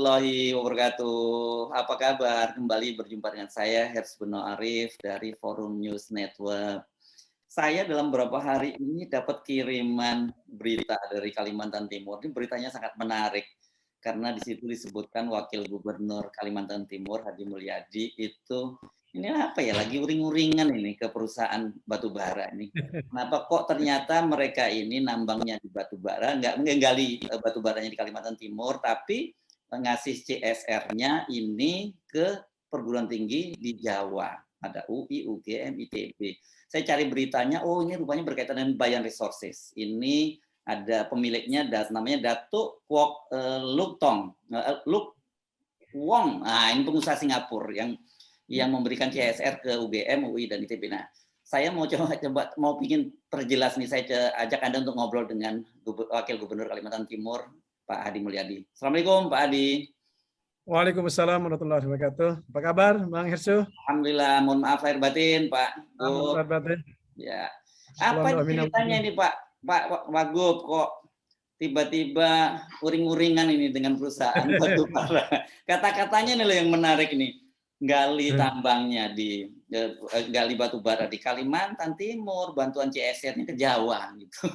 warahmatullahi wabarakatuh. Apa kabar? Kembali berjumpa dengan saya, Hersbeno Arif dari Forum News Network. Saya dalam beberapa hari ini dapat kiriman berita dari Kalimantan Timur. Ini beritanya sangat menarik karena di situ disebutkan Wakil Gubernur Kalimantan Timur Hadi Mulyadi itu ini apa ya, lagi uring-uringan ini ke perusahaan batubara ini. Kenapa kok ternyata mereka ini nambangnya di batubara, nggak menggali batubaranya di Kalimantan Timur, tapi ngasih CSR-nya ini ke perguruan tinggi di Jawa. Ada UI, UGM, ITB. Saya cari beritanya, oh ini rupanya berkaitan dengan Bayan Resources. Ini ada pemiliknya, namanya Datuk Kwok Luk Tong, Luk Wong. Nah, ini pengusaha Singapura yang memberikan CSR ke UGM, UI, dan ITB. Nah, saya mau coba ingin perjelas nih, saya ajak Anda untuk ngobrol dengan Wakil Gubernur Kalimantan Timur, Pak Hadi Mulyadi. Assalamualaikum, Pak Hadi. Waalaikumsalam warahmatullahi wabarakatuh. Apa kabar, Bang Hersu? Alhamdulillah, mohon maaf lahir batin, Pak. Lahir batin. Ya. Apa ceritanya ini, Pak Wagub, kok tiba-tiba uring-uringan ini dengan perusahaan batubara? Kata-katanya nih loh yang menarik nih. Gali tambangnya gali batu bara di Kalimantan Timur, bantuan CSR-nya ke Jawa gitu.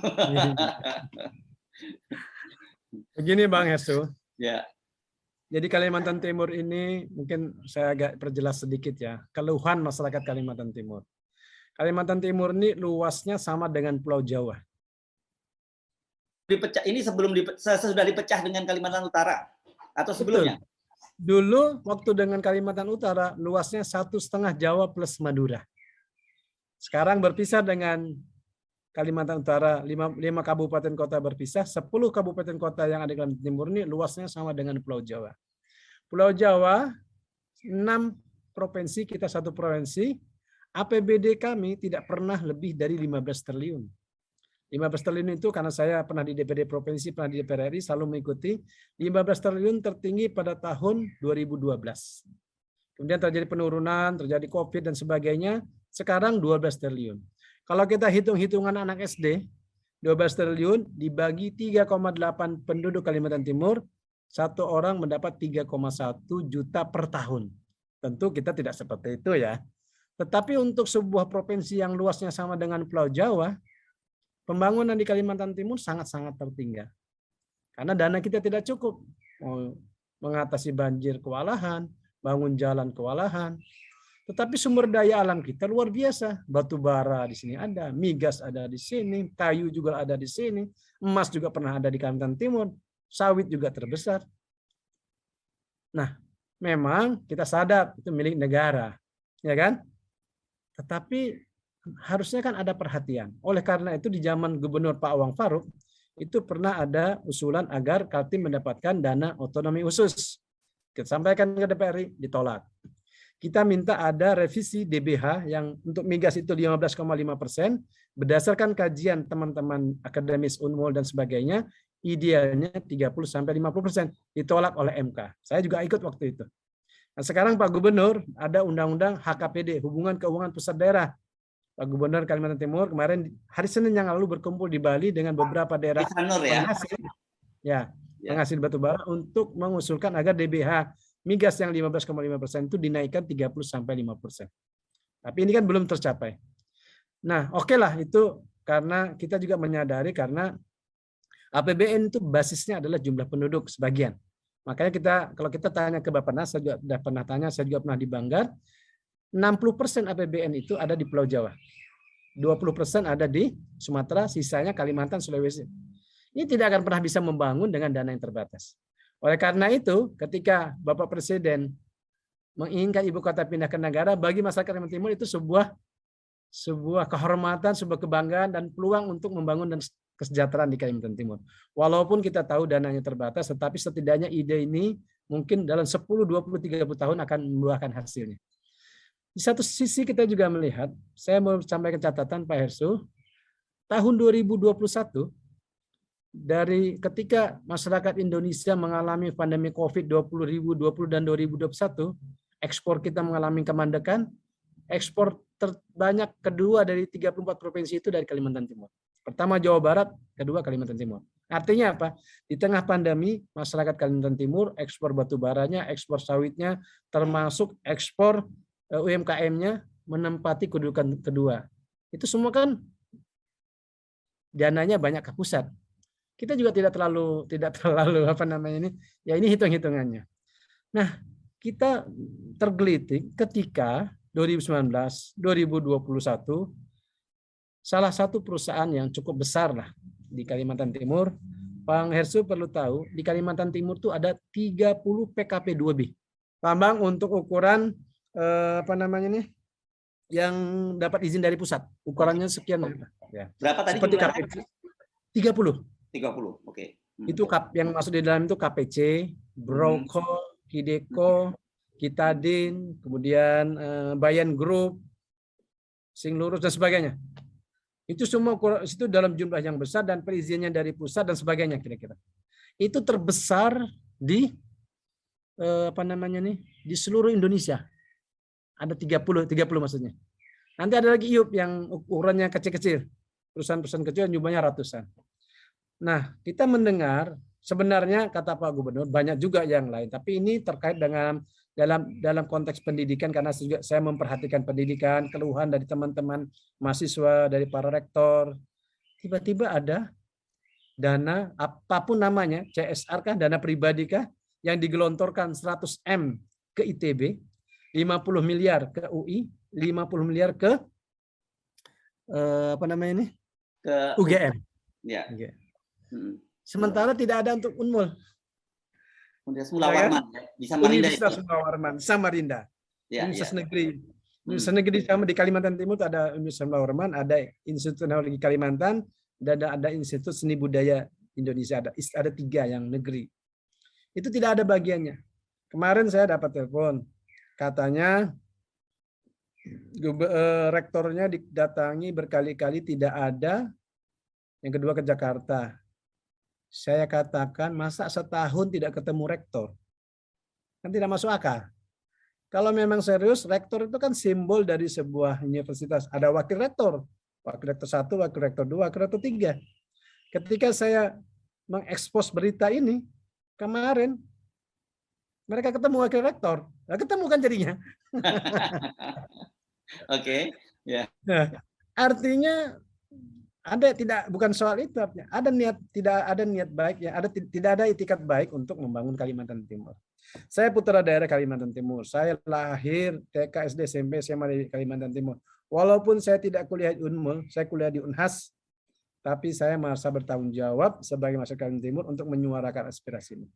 Begini Bang Hersu. Ya. Jadi Kalimantan Timur ini mungkin saya agak perjelas sedikit ya, keluhan masyarakat Kalimantan Timur. Kalimantan Timur ini luasnya sama dengan Pulau Jawa. Dipecah ini sudah dipecah dengan Kalimantan Utara atau sebelumnya? Betul. Dulu waktu dengan Kalimantan Utara luasnya 1,5 Jawa plus Madura. Sekarang berpisah dengan Kalimantan Utara, 5 kabupaten kota berpisah, 10 kabupaten kota yang ada di Kalimantan Timur ini luasnya sama dengan Pulau Jawa. Pulau Jawa 6 provinsi, kita 1 provinsi. APBD kami tidak pernah lebih dari 15 triliun. 15 triliun itu karena saya pernah di DPD Provinsi, pernah di DPR RI, selalu mengikuti. 15 triliun tertinggi pada tahun 2012. Kemudian terjadi penurunan, terjadi COVID dan sebagainya. Sekarang 12 triliun. Kalau kita hitung-hitungan anak SD, 12 triliun dibagi 3,8 penduduk Kalimantan Timur, satu orang mendapat 3,1 juta per tahun. Tentu kita tidak seperti itu ya. Tetapi untuk sebuah provinsi yang luasnya sama dengan Pulau Jawa, pembangunan di Kalimantan Timur sangat-sangat tertinggal. Karena dana kita tidak cukup. Mengatasi banjir kewalahan, bangun jalan kewalahan. Tetapi sumber daya alam kita luar biasa. Batu bara di sini ada, migas ada di sini, kayu juga ada di sini, emas juga pernah ada di Kalimantan Timur, sawit juga terbesar. Nah, memang kita sadar itu milik negara, ya kan? Tetapi harusnya kan ada perhatian. Oleh karena itu di zaman Gubernur Pak Awang Faruk itu pernah ada usulan agar Kaltim mendapatkan dana otonomi khusus. Kita sampaikan ke DPR, ditolak. Kita minta ada revisi DBH yang untuk migas itu 15,5%, berdasarkan kajian teman-teman akademis Unmul dan sebagainya, idealnya 30-50%, ditolak oleh MK. Saya juga ikut waktu itu. Nah, sekarang Pak Gubernur ada undang-undang HKPD, Hubungan Keuangan Pusat Daerah. Pak Gubernur Kalimantan Timur kemarin hari Senin yang lalu berkumpul di Bali dengan beberapa daerah penghasil batu bara untuk mengusulkan agar DBH migas yang 15,5% itu dinaikkan 30-50%. Tapi ini kan belum tercapai. Nah, oke lah itu karena kita juga menyadari karena APBN itu basisnya adalah jumlah penduduk sebagian. Makanya kalau kita tanya ke Bappenas, saya juga sudah pernah tanya, saya juga pernah di Banggar, 60% APBN itu ada di Pulau Jawa. 20% ada di Sumatera, sisanya Kalimantan, Sulawesi. Ini tidak akan pernah bisa membangun dengan dana yang terbatas. Oleh karena itu, ketika Bapak Presiden menginginkan ibu kota pindah ke negara, bagi masyarakat Kalimantan Timur itu sebuah kehormatan, sebuah kebanggaan dan peluang untuk membangun dan kesejahteraan di Kalimantan Timur. Walaupun kita tahu dananya terbatas, tetapi setidaknya ide ini mungkin dalam 10, 20, 30 tahun akan membuahkan hasilnya. Di satu sisi kita juga melihat, saya mau sampaikan catatan Pak Hersu, tahun 2021, dari ketika masyarakat Indonesia mengalami pandemi COVID 2020 dan 2021, ekspor kita mengalami kemandekan, ekspor terbanyak kedua dari 34 provinsi itu dari Kalimantan Timur. Pertama Jawa Barat, kedua Kalimantan Timur. Artinya apa? Di tengah pandemi, masyarakat Kalimantan Timur ekspor batu baranya, ekspor sawitnya, termasuk ekspor UMKM-nya menempati kedudukan kedua. Itu semua kan dananya banyak ke pusat. Kita juga tidak terlalu apa namanya ini, ya ini hitung-hitungannya. Nah, kita tergelitik ketika 2019, 2021 salah satu perusahaan yang cukup besar lah di Kalimantan Timur. Bang Hersu perlu tahu, di Kalimantan Timur tuh ada 30 PKP 2B. Tambang untuk ukuran apa namanya nih, yang dapat izin dari pusat. Ukurannya sekian. Ya. Berapa tadi Seperti jumlahnya? KPC. 30. 30, oke. Itu yang masuk di dalam itu KPC, Broko, Hideko, Kitadin, kemudian Bayan Group, Singlurus dan sebagainya. Itu semua itu dalam jumlah yang besar dan perizinannya dari pusat dan sebagainya kira-kira. Itu terbesar di apa namanya nih, di seluruh Indonesia. Ada 30 maksudnya. Nanti ada lagi IUP yang ukurannya kecil-kecil. Perusahaan-perusahaan kecil yang jumlahnya ratusan. Nah, kita mendengar sebenarnya kata Pak Gubernur banyak juga yang lain, tapi ini terkait dengan dalam konteks pendidikan karena juga saya memperhatikan pendidikan, keluhan dari teman-teman mahasiswa, dari para rektor. Tiba-tiba ada dana apapun namanya, CSR kah, dana pribadi kah, yang digelontorkan 100 M ke ITB, 50 miliar ke UI, 50 miliar ke apa namanya ini? Ke UGM. Ya. Sementara tidak ada untuk Unmul. Universitas Warman, di Samarinda. Universitas Warman, Samarinda. Ya, Universitas Negeri. Universitas Negeri sama di Kalimantan Timur ada Universitas Warman, ada Institut Teknologi Kalimantan, dan ada Institut Seni Budaya Indonesia. Ada 3 yang negeri. Itu tidak ada bagiannya. Kemarin saya dapat telepon, katanya rektornya didatangi berkali-kali tidak ada. Yang kedua ke Jakarta. Saya katakan, masa setahun tidak ketemu rektor? Kan tidak masuk akal. Kalau memang serius, rektor itu kan simbol dari sebuah universitas. Ada wakil rektor 1, wakil rektor 2, wakil rektor 3. Ketika saya mengekspos berita ini, kemarin, mereka ketemu wakil rektor. Nah, ketemu kan jadinya. Oke, ya. Nah, artinya bukan soal itu, tidak ada niat baik ya, tidak ada itikat baik untuk membangun Kalimantan Timur. Saya putra daerah Kalimantan Timur. Saya lahir TK, SD, SMP, SMA di Kalimantan Timur. Walaupun saya tidak kuliah di Unmul, saya kuliah di Unhas, tapi saya merasa bertanggung jawab sebagai masyarakat Kalimantan Timur untuk menyuarakan aspirasi ini.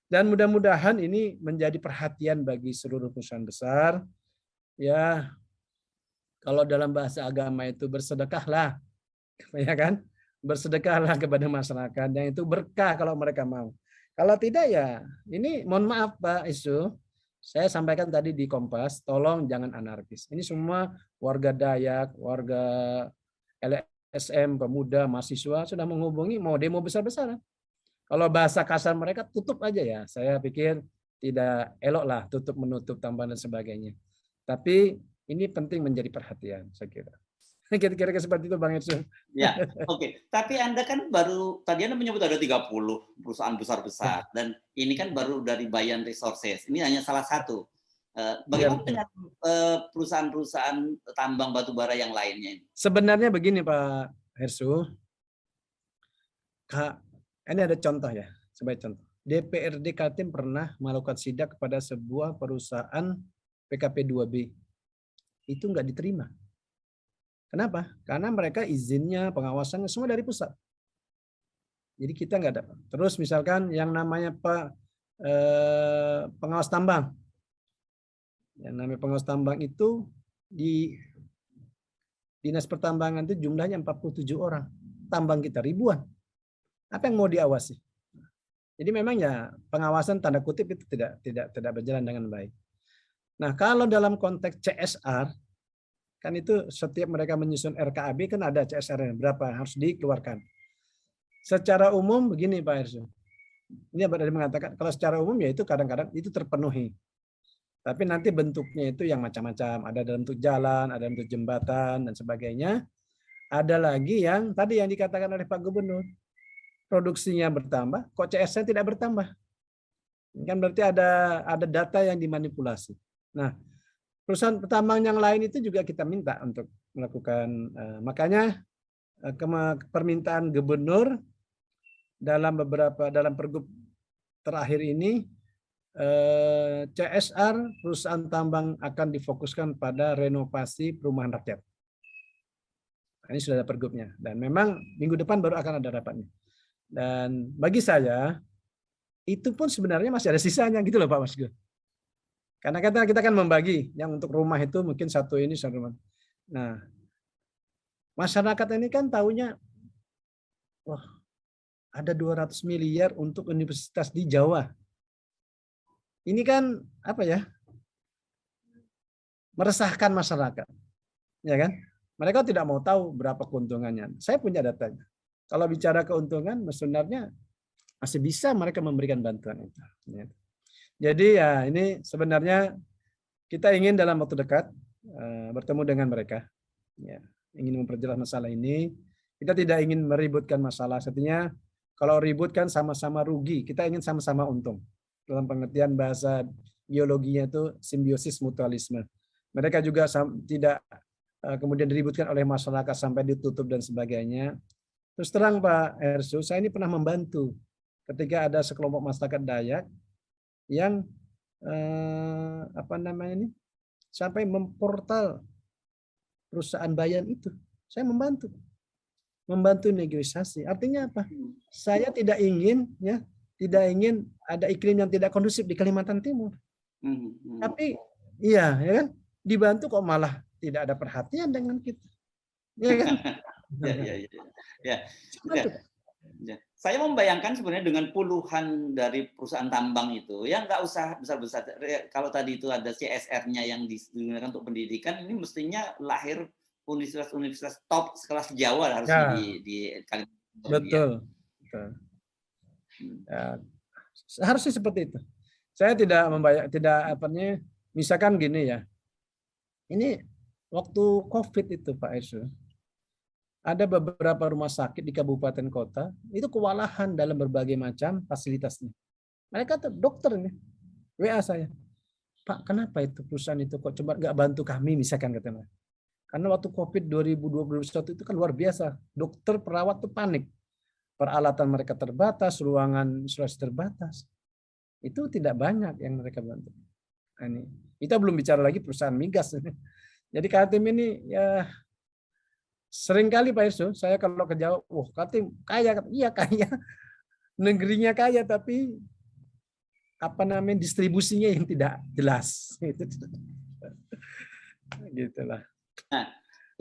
Dan mudah-mudahan ini menjadi perhatian bagi seluruh perusahaan besar. Ya, kalau dalam bahasa agama itu bersedekahlah. Ya kan, bersedekahlah kepada masyarakat, yang itu berkah kalau mereka mau. Kalau tidak ya ini mohon maaf Pak Isu, saya sampaikan tadi di Kompas, tolong jangan anarkis. Ini semua warga Dayak, warga LSM, pemuda, mahasiswa sudah menghubungi mau demo besar-besaran. Kalau bahasa kasar mereka tutup aja ya, saya pikir tidak elok lah tutup menutup tambahan dan sebagainya. Tapi ini penting menjadi perhatian saya kira. Kira-kira seperti itu Bang Irsun. Ya, oke. Tapi Anda kan tadi Anda menyebut ada 30 perusahaan besar-besar, dan ini kan baru dari Bayan Resources. Ini hanya salah satu. Bagaimana dengan perusahaan-perusahaan tambang batubara yang lainnya? Sebenarnya begini Pak Hersu, ini ada contoh ya, sebagai contoh. DPRD Kaltim pernah melakukan sidak kepada sebuah perusahaan PKP 2B. Itu nggak diterima. Kenapa? Karena mereka izinnya, pengawasannya semua dari pusat. Jadi kita nggak dapat. Terus misalkan yang namanya pengawas tambang. Yang namanya pengawas tambang itu di Dinas Pertambangan itu jumlahnya 47 orang. Tambang kita ribuan. Apa yang mau diawasi? Jadi memang ya pengawasan tanda kutip itu tidak berjalan dengan baik. Nah, kalau dalam konteks CSR, kan itu setiap mereka menyusun RKAB kan ada CSR berapa harus dikeluarkan. Secara umum begini Pak Hersu. Ini Abang tadi mengatakan kalau secara umum ya itu kadang-kadang itu terpenuhi. Tapi nanti bentuknya itu yang macam-macam. Ada dalam bentuk jalan, ada dalam bentuk jembatan dan sebagainya. Ada lagi yang tadi yang dikatakan oleh Pak Gubernur. produksinya bertambah, kok CS-nya tidak bertambah? Ini kan berarti ada data yang dimanipulasi. Nah, perusahaan petambang yang lain itu juga kita minta untuk melakukan, makanya permintaan gubernur dalam pergub terakhir ini, CSR perusahaan tambang akan difokuskan pada renovasi perumahan rakyat. Ini sudah ada pergubnya dan memang minggu depan baru akan ada rapatnya. Dan bagi saya itu pun sebenarnya masih ada sisanya gitu loh Pak Mas Gun. Karena kita kan membagi yang untuk rumah itu mungkin satu ini satu rumah. Nah, masyarakat ini kan tahunya wah ada 200 miliar untuk universitas di Jawa. Ini kan apa ya? Meresahkan masyarakat. Ya kan? Mereka tidak mau tahu berapa keuntungannya. Saya punya datanya. Kalau bicara keuntungan sebenarnya masih bisa mereka memberikan bantuan itu. Jadi ya ini sebenarnya kita ingin dalam waktu dekat bertemu dengan mereka. Ya, ingin memperjelas masalah ini. Kita tidak ingin meributkan masalah. Artinya kalau ribut kan sama-sama rugi. Kita ingin sama-sama untung. Dalam pengertian bahasa biologinya itu simbiosis mutualisme. Mereka juga tidak kemudian diributkan oleh masyarakat sampai ditutup dan sebagainya. Terus terang Pak Ersu, saya ini pernah membantu ketika ada sekelompok masyarakat Dayak yang sampai memportal perusahaan Bayan itu. Saya membantu negosiasi. Artinya apa? Saya tidak ingin ada iklim yang tidak kondusif di Kalimantan Timur. Tapi iya, ya kan? Dibantu kok malah tidak ada perhatian dengan kita. Ya kan? Ya. Saya membayangkan sebenarnya dengan puluhan dari perusahaan tambang itu, ya nggak usah besar-besar. Kalau tadi itu ada CSR-nya yang digunakan untuk pendidikan, ini mestinya lahir universitas-universitas top sekelas Jawa harusnya di Kalimantan. Betul. Ya, harusnya seperti itu. Saya misalkan gini ya. Ini waktu COVID itu Pak Esu, ada beberapa rumah sakit di kabupaten kota itu kewalahan dalam berbagai macam fasilitasnya. Mereka dokter nih, WA saya, Pak kenapa itu perusahaan itu kok coba nggak bantu kami misalkan katanya. Karena waktu COVID 2021 itu kan luar biasa, dokter perawat tuh panik, peralatan mereka terbatas, ruangan isolasi terbatas, itu tidak banyak yang mereka bantu. Nah, ini kita belum bicara lagi perusahaan migas. Jadi Kaltim ini ya seringkali Pak Irso, saya kalau ke Jawa, Kaltim kaya, iya kaya, negerinya kaya tapi distribusinya yang tidak jelas. Gitulah. Nah,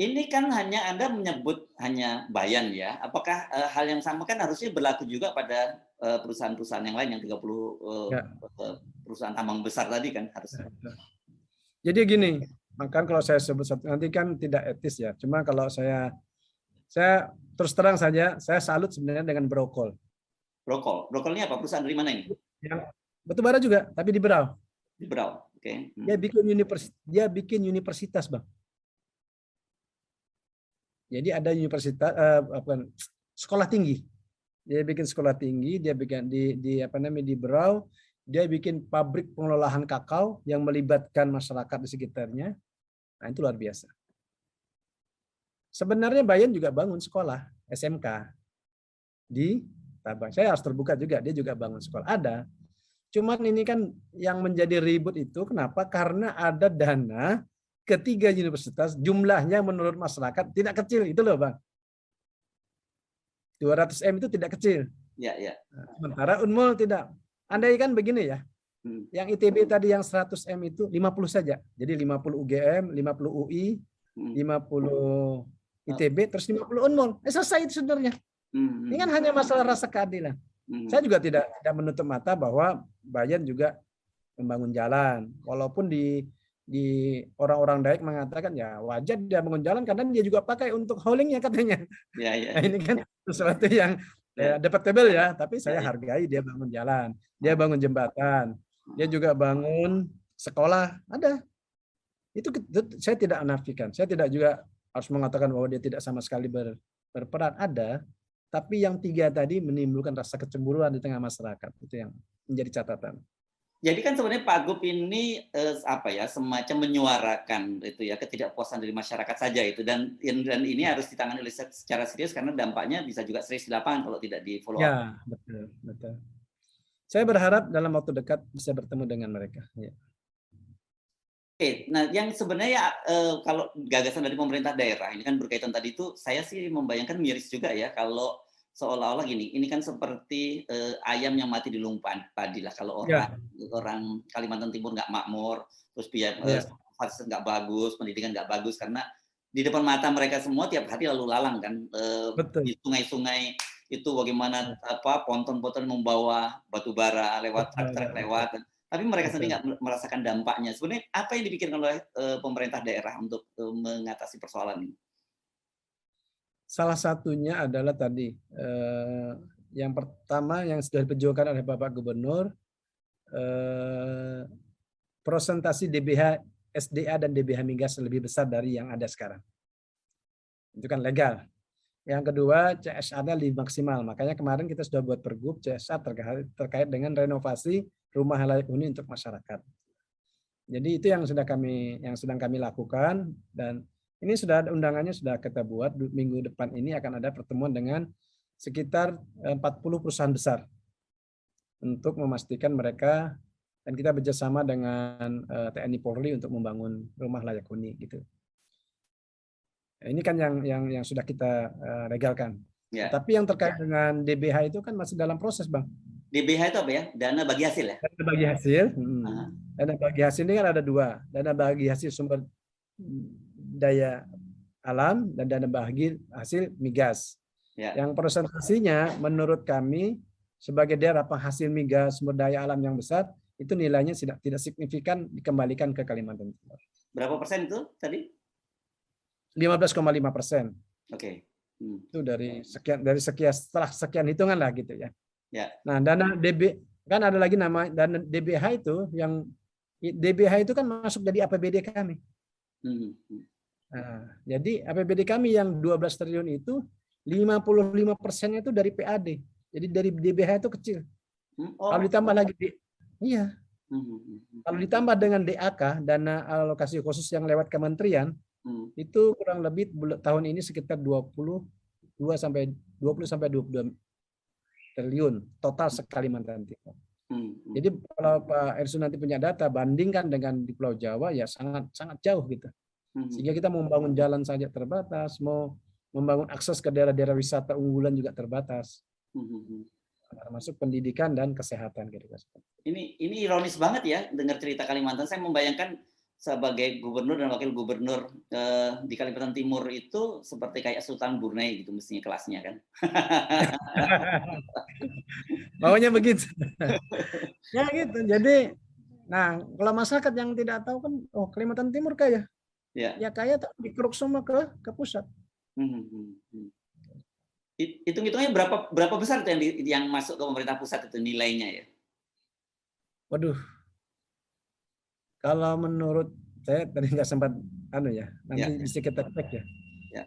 ini kan Anda menyebut hanya Bayan ya. Apakah hal yang sama kan harusnya berlaku juga pada perusahaan-perusahaan yang lain yang 30 perusahaan tambang besar tadi kan harusnya. Jadi gini, maka kalau saya sebut nanti kan tidak etis ya. Cuma kalau saya terus terang saja, saya salut sebenarnya dengan Brokol. Brokolnya apa? Perusahaan dari mana ini? Yang batubara juga, tapi di Berau. Di Berau, oke. Dia bikin universitas, Bang. Jadi ada universitas, sekolah tinggi. Dia bikin sekolah tinggi, dia bikin di Berau. Dia bikin pabrik pengolahan kakao yang melibatkan masyarakat di sekitarnya. Nah, itu luar biasa. Sebenarnya Bayan juga bangun sekolah SMK di Tabang. Saya harus terbuka juga, dia juga bangun sekolah. Ada. Cuman ini kan yang menjadi ribut itu kenapa? Karena ada dana ketiga universitas, jumlahnya menurut masyarakat tidak kecil. Itu loh Bang. 200 M itu tidak kecil. Ya. Sementara Unmul tidak. Andai kan begini ya, yang ITB tadi yang 100 M itu 50 saja. Jadi 50 UGM, 50 UI, 50 ITB, terus 50 Unmul. Selesai itu sebenarnya. Ini kan hanya masalah rasa keadilan. Saya juga tidak menutup mata bahwa Bayan juga membangun jalan. Walaupun di orang-orang Dayak mengatakan ya wajar dia bangun jalan karena dia juga pakai untuk haulingnya katanya. Ya. Nah, ini kan sesuatu yang debatable ya, tapi saya hargai dia bangun jalan, dia bangun jembatan, dia juga bangun sekolah, ada. Itu saya tidak menafikan, saya tidak juga harus mengatakan bahwa dia tidak sama sekali berperan, ada. tapi yang 3 tadi menimbulkan rasa kecemburuan di tengah masyarakat. Itu yang menjadi catatan. Jadi kan sebenarnya Pak Gup ini apa ya, semacam menyuarakan itu ya ketidakpuasan dari masyarakat saja itu, dan ini harus ditangani oleh secara serius karena dampaknya bisa juga serius di lapangan kalau tidak di follow up. Ya, betul, betul. Saya berharap dalam waktu dekat bisa bertemu dengan mereka. Ya. Oke, nah yang sebenarnya kalau gagasan dari pemerintah daerah ini kan berkaitan tadi itu, saya sih membayangkan miris juga ya kalau seolah-olah gini, ini kan seperti ayam yang mati di lumpan padi lah kalau orang Kalimantan Timur nggak makmur, terus biaya fasilitas nggak bagus, pendidikan nggak bagus karena di depan mata mereka semua tiap hari lalu lalang kan di sungai-sungai itu bagaimana ponton-ponton membawa batu bara lewat truk-truk lewat. Tapi mereka sendiri nggak merasakan dampaknya. Sebenarnya apa yang dipikirkan oleh pemerintah daerah untuk mengatasi persoalan ini? Salah satunya adalah tadi, yang pertama yang sudah diperjuangkan oleh Bapak Gubernur, persentase DBH SDA dan DBH migas lebih besar dari yang ada sekarang. Itu kan legal. Yang kedua, CSR-nya lebih maksimal. Makanya kemarin kita sudah buat pergub CSR terkait dengan renovasi rumah layak huni untuk masyarakat. Jadi itu yang sedang kami lakukan, dan ini sudah undangannya sudah kita buat. Minggu depan ini akan ada pertemuan dengan sekitar 40 perusahaan besar untuk memastikan mereka, dan kita bekerjasama dengan TNI Polri untuk membangun rumah layak huni gitu. Ini kan yang sudah kita legalkan. Ya. Tapi yang terkait dengan DBH itu kan masih dalam proses, Bang. DBH itu apa ya? Dana bagi hasil ya? Dana bagi hasil. Dana bagi hasil ini kan ada 2. Dana bagi hasil sumber daya alam dan dana bagi hasil migas. Ya. Yang presentasinya menurut kami sebagai daerah penghasil migas sumber daya alam yang besar, itu nilainya tidak signifikan dikembalikan ke Kalimantan Timur. Berapa persen itu tadi? 15,5%. Oke. Itu dari sekian setelah sekian hitungan lah gitu ya. Ya. Nah, dana DB kan ada lagi nama dana DBH itu, yang DBH itu kan masuk jadi APBD kami. Nah, jadi APBD kami yang 12 triliun itu 55%-nya itu dari PAD. Jadi dari DBH itu kecil. Kalau ditambah lagi kalau ditambah dengan DAK, dana alokasi khusus yang lewat kementerian, itu kurang lebih tahun ini sekitar 20 sampai 22 triliun total Kalimantan Timur. Jadi kalau Pak Ersu nanti punya data, bandingkan dengan di Pulau Jawa ya sangat jauh gitu. Sehingga kita mau membangun jalan saja terbatas, mau membangun akses ke daerah-daerah wisata unggulan juga terbatas. Termasuk pendidikan dan kesehatan gitu. Ini ironis banget ya dengar cerita Kalimantan. Saya membayangkan sebagai gubernur dan wakil gubernur di Kalimantan Timur itu seperti kayak Sultan Brunei gitu mestinya kelasnya kan. Maunya begitu. Ya gitu. Jadi, nah kalau masyarakat yang tidak tahu kan, oh Kalimantan Timur kaya. Ya kaya tapi dikeruk semua ke pusat. Hitung-hitungnya berapa besar itu yang masuk ke pemerintah pusat itu nilainya ya? Waduh. Kalau menurut saya tadi nggak sempat nanti bisa kita cek ya.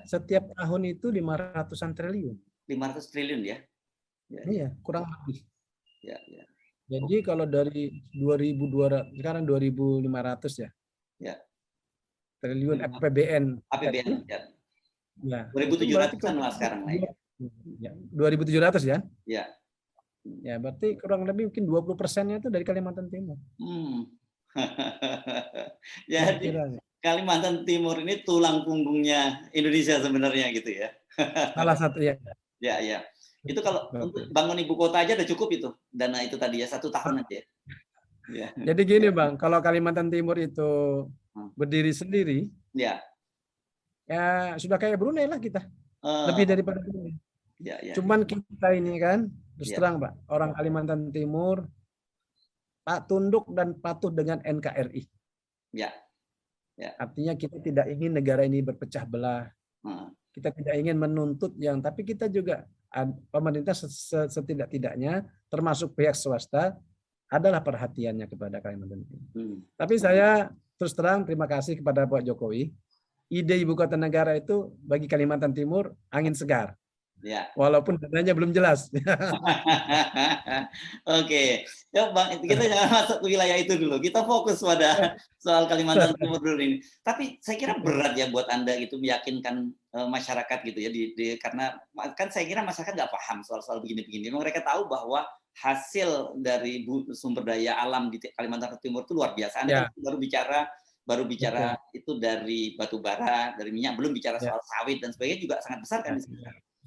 Setiap tahun itu 500-an triliun. 500 triliun ya? Iya, kurang lebih. Ya. Jadi kalau dari 2.200 sekarang 2.500 ya. Ya. Triliun APBN. APBN ya. Ya. 2.700-an lah sekarang naik. Ya, 2.700 ya? Ya. Ya, berarti kurang lebih mungkin 20%-nya itu dari Kalimantan Timur. Jadi Kalimantan Timur ini tulang punggungnya Indonesia sebenarnya gitu ya. Salah satu ya. Ya. Itu kalau untuk bangun ibu kota aja udah cukup itu dana itu tadi ya 1 tahun aja. Ya. Jadi gini Bang, kalau Kalimantan Timur itu berdiri sendiri, ya sudah kayak Brunei lah kita. Lebih daripada Brunei. Cuman kita ini kan terus terang Pak, orang Kalimantan Timur tunduk dan patuh dengan NKRI. Ya. Artinya kita tidak ingin negara ini berpecah belah. Kita tidak ingin menuntut tapi kita juga pemerintah setidak-tidaknya termasuk pihak swasta adalah perhatiannya kepada Kalimantan Timur. Tapi saya terus terang terima kasih kepada Pak Jokowi. Ide ibu kota negara itu bagi Kalimantan Timur angin segar. Ya. Walaupun dananya belum jelas. Oke, ya Bang, kita jangan masuk ke wilayah itu dulu. Kita fokus pada soal Kalimantan Timur dulu ini. Tapi saya kira berat ya buat Anda gitu meyakinkan masyarakat gitu ya, karena kan saya kira masyarakat nggak paham soal-soal begini-begini. Mereka tahu bahwa hasil dari sumber daya alam di Kalimantan Timur itu luar biasa. Anda kan baru bicara itu dari batu bara, dari minyak, belum bicara soal sawit dan sebagainya juga sangat besar kan di sini.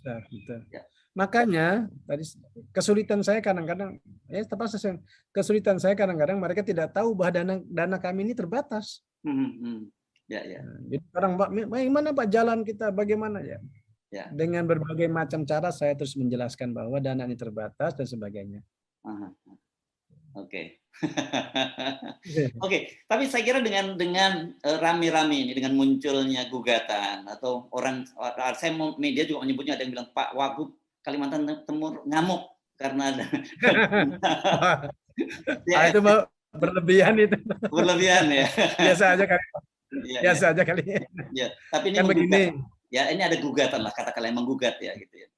Betul. Ya. Makanya tadi kesulitan saya kadang-kadang, kesulitan saya kadang-kadang mereka tidak tahu bahwa dana kami ini terbatas. Ya. Jadi orang bagaimana Pak jalan kita, bagaimana ya? Dengan berbagai macam cara saya terus menjelaskan bahwa dana ini terbatas dan sebagainya. Oke. Oke, tapi saya kira dengan rame-rame ini, dengan munculnya gugatan atau media juga menyebutnya, ada yang bilang Pak Wagub Kalimantan Timur ngamuk karena ada itu berlebihan itu. Berlebihan ya. Biasa aja kali. Biasa aja kali. Ya, tapi ini kan begini. Ya, ini ada gugatan lah, katakanlah yang menggugat ya gitu ya.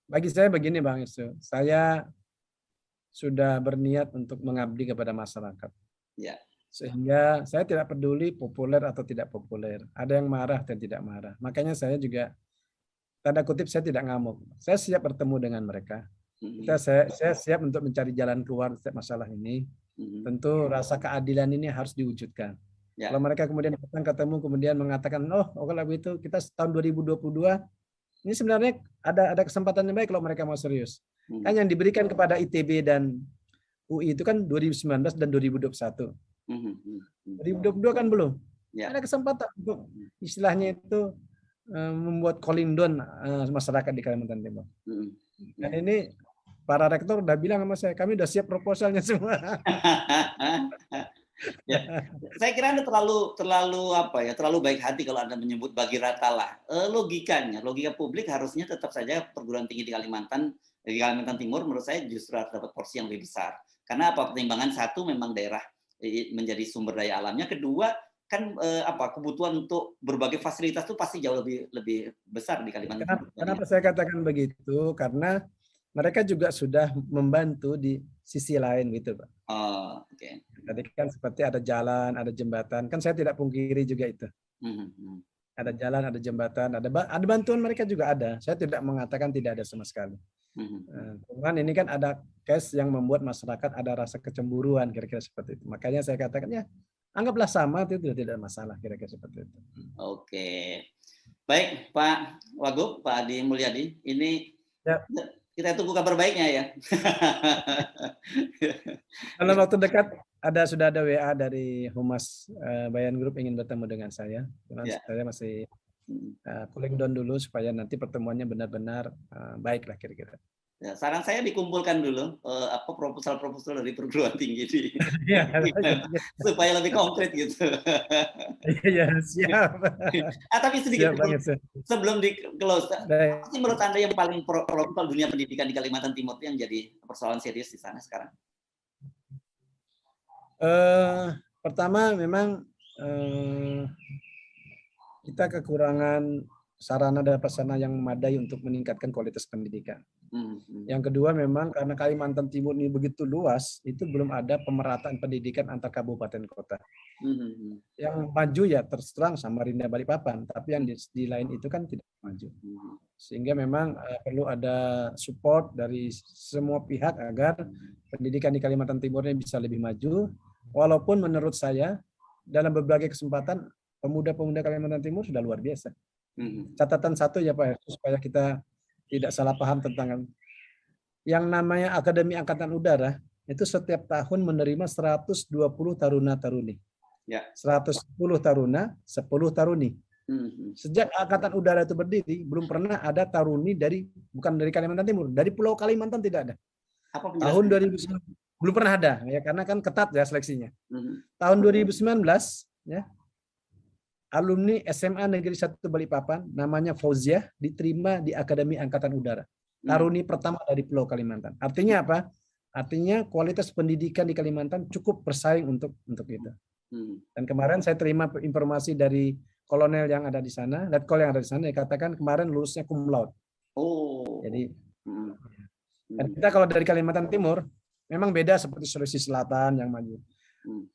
Bagi saya begini Bang Isu, saya sudah berniat untuk mengabdi kepada masyarakat. Ya. Sehingga saya tidak peduli populer atau tidak populer. Ada yang marah dan tidak marah. Makanya saya juga, tanda kutip, saya tidak ngamuk. Saya siap bertemu dengan mereka. Saya siap untuk mencari jalan keluar setiap masalah ini. Tentu rasa keadilan ini harus diwujudkan. Ya. Kalau mereka kemudian datang ketemu kemudian mengatakan, kalau begitu kita tahun 2022, ini sebenarnya ada kesempatan yang baik kalau mereka mau serius. Kan yang diberikan kepada ITB dan UI itu kan 2019 dan 2021. 2022 kan belum. Ya. Ada kesempatan untuk istilahnya itu membuat calling down masyarakat di Kalimantan Timur. Dan ini para rektor udah bilang sama saya, kami udah siap proposalnya semua. Ya. Saya kira Anda terlalu baik hati kalau Anda menyebut bagi rata lah. Logika publik harusnya tetap saja perguruan tinggi di Kalimantan Timur menurut saya justru harus dapat porsi yang lebih besar. Karena pertimbangan satu memang daerah menjadi sumber daya alamnya, kedua kan kebutuhan untuk berbagai fasilitas itu pasti jauh lebih besar di Kalimantan Timur. Kenapa saya katakan begitu? Karena mereka juga sudah membantu di sisi lain gitu, Pak. Oke. Tadi kan seperti ada jalan, ada jembatan. Kan saya tidak pungkiri juga itu. Ada jalan, ada jembatan, ada bantuan mereka juga ada. Saya tidak mengatakan tidak ada sama sekali. Cuman ini kan ada case yang membuat masyarakat ada rasa kecemburuan, kira-kira seperti itu. Makanya saya katakan ya anggaplah sama, itu tidak masalah, kira-kira seperti itu. Oke. Baik, Pak Wagub, Pak Adi Mulyadi, ini kita tunggu kabar baiknya ya. Dalam waktu dekat sudah ada WA dari Humas Bayan Group ingin bertemu dengan saya. Saya masih cooling down dulu supaya nanti pertemuannya benar-benar baik lah kira-kira. Ya, saran saya dikumpulkan dulu proposal dari perguruan tinggi supaya lebih konkret gitu. Iya, siap. Tapi sedikit sebelum di close, apa sih menurut Anda yang paling proposal dunia pendidikan di Kalimantan Timur yang jadi persoalan serius di sana sekarang? Pertama memang kita kekurangan sarana dan prasarana yang memadai untuk meningkatkan kualitas pendidikan. Yang kedua memang karena Kalimantan Timur ini begitu luas, itu belum ada pemerataan pendidikan antar kabupaten kota. Yang maju ya terus terang Samarinda, Balikpapan, tapi yang di lain itu kan tidak maju. Sehingga memang perlu ada support dari semua pihak agar pendidikan di Kalimantan Timur ini bisa lebih maju. Walaupun menurut saya dalam berbagai kesempatan pemuda-pemuda Kalimantan Timur sudah luar biasa. Catatan satu ya Pak, supaya kita tidak salah paham tentang yang namanya Akademi Angkatan Udara, itu setiap tahun menerima 120 taruna-taruni. Ya. 110 taruna, 10 taruni. Sejak Angkatan Udara itu berdiri, belum pernah ada taruni bukan dari Kalimantan Timur, dari Pulau Kalimantan tidak ada. Tahun 2019 belum pernah ada, ya karena kan ketat ya seleksinya. Tahun 2019 ya, alumni SMA Negeri 1 Balikpapan namanya Fauziah diterima di Akademi Angkatan Udara. Taruni pertama dari Pulau Kalimantan. Artinya apa? Artinya kualitas pendidikan di Kalimantan cukup bersaing untuk itu. Dan kemarin saya terima informasi dari kolonel yang ada di sana, letkol yang ada di sana dikatakan kemarin lulusnya cum laude. Oh. Jadi Hmm. dan kita kalau dari Kalimantan Timur memang beda seperti Sulawesi Selatan yang maju.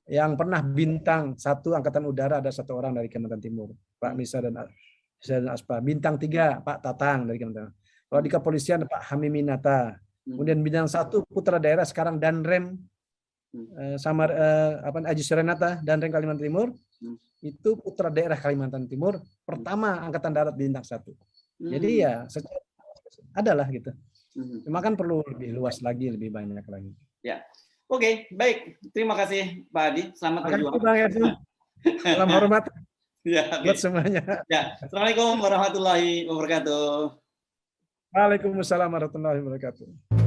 Yang pernah bintang 1 Angkatan Udara ada 1 orang dari Kalimantan Timur, Pak Misa dan Aspa. Bintang 3 Pak Tatang dari Kalimantan. Kalau di kepolisian Pak Hamiminata. Kemudian bintang 1 putra daerah sekarang Danrem Samar Aji Surenata, Danrem Kalimantan Timur. Itu putra daerah Kalimantan Timur pertama Angkatan Darat bintang 1. Jadi ya adalah gitu. Cuma kan perlu lebih luas lagi, lebih banyak lagi. Ya, oke, baik. Terima kasih Pak Adi. Selamat berjuang. Bang Edwin. Salam hormat Ya, buat semuanya. Ya, Assalamualaikum warahmatullahi wabarakatuh. Waalaikumsalam warahmatullahi wabarakatuh.